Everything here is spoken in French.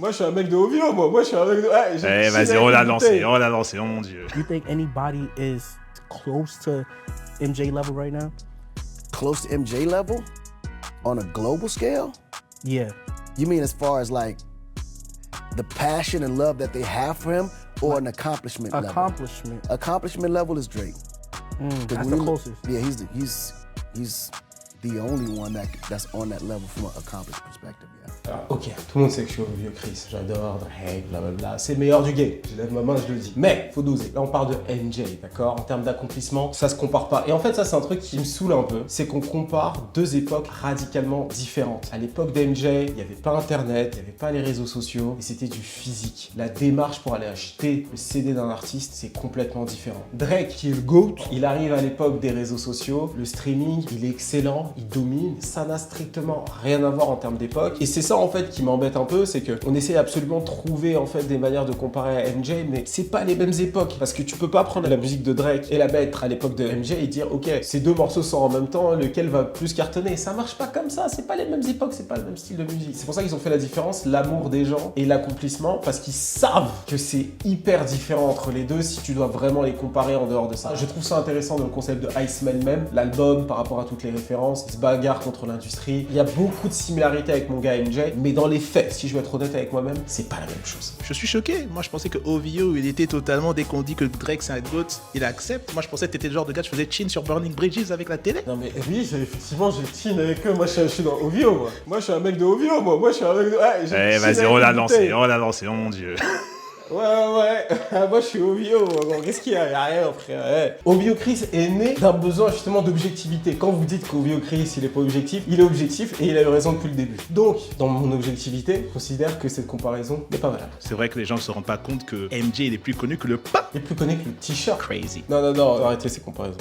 Moi, je suis un mec de OVO, moi. Moi, je suis un mec de... Ah, Eh, vas-y, on l'a lancé, oh mon Dieu. You think anybody is close to MJ level right now? Close to MJ level? On a global scale? Yeah. You mean as far as like the passion and love that they have for him, or an accomplishment level? Accomplishment level is Drake. That's the closest. Yeah, he's the only one that's on that level from an accomplished perspective, yeah. Alors, ok, tout le monde sait que je suis au vieux Chris, j'adore Drake, blablabla, c'est le meilleur du game, je lève ma main, je le dis. Mais, faut doser, là on parle de MJ, d'accord? En termes d'accomplissement, ça se compare pas. Et en fait, ça c'est un truc qui me saoule un peu, c'est qu'on compare deux époques radicalement différentes. À l'époque d'MJ, il n'y avait pas internet, il n'y avait pas les réseaux sociaux, et c'était du physique. La démarche pour aller acheter le CD d'un artiste, c'est complètement différent. Drake, qui est le GOAT, il arrive à l'époque des réseaux sociaux, le streaming, il est excellent, il domine, ça n'a strictement rien à voir en termes d'époque, et c'est ça en fait qui m'embête un peu, c'est qu'on essaie absolument de trouver en fait des manières de comparer à MJ, mais c'est pas les mêmes époques, parce que tu peux pas prendre la musique de Drake et la mettre à l'époque de MJ et dire ok, ces deux morceaux sont en même temps, lequel va plus cartonner. Ça marche pas comme ça, c'est pas les mêmes époques, c'est pas le même style de musique. C'est pour ça qu'ils ont fait la différence, l'amour des gens et l'accomplissement, parce qu'ils savent que c'est hyper différent entre les deux si tu dois vraiment les comparer en dehors de ça. Je trouve ça intéressant dans le concept de Iceman même, l'album par rapport à toutes les références, il se bagarre contre l'industrie, il y a beaucoup de similarités avec mon gars MJ, mais dans les faits, si je veux être honnête avec moi-même, c'est pas la même chose. Je suis choqué. Moi, je pensais que OVO, il était totalement, dès qu'on dit que Drake c'est un GOAT, il accepte. Moi, je pensais que t'étais le genre de gars qui faisait chin sur Burning Bridges avec la télé. Non mais oui, effectivement, j'ai chin avec eux. Moi, je suis dans OVO, moi. Moi, je suis un mec de OVO, moi. Moi, je suis un mec de... Ah, Eh, vas-y, on l'a lancé, oh mon Dieu. Ouais. Moi, je suis OVO, moi. Qu'est-ce qu'il y a? Y a rien, frère. Ouais. OVO Chris est né d'un besoin, justement, d'objectivité. Quand vous dites qu'OVO Chris, il est pas objectif, il est objectif et il a eu raison depuis le début. Donc, dans mon objectivité, je considère que cette comparaison n'est pas valable. C'est vrai que les gens ne se rendent pas compte que MJ il est plus connu que le pain. Il est plus connu que le t-shirt. Crazy. Non, arrêtez ces comparaisons.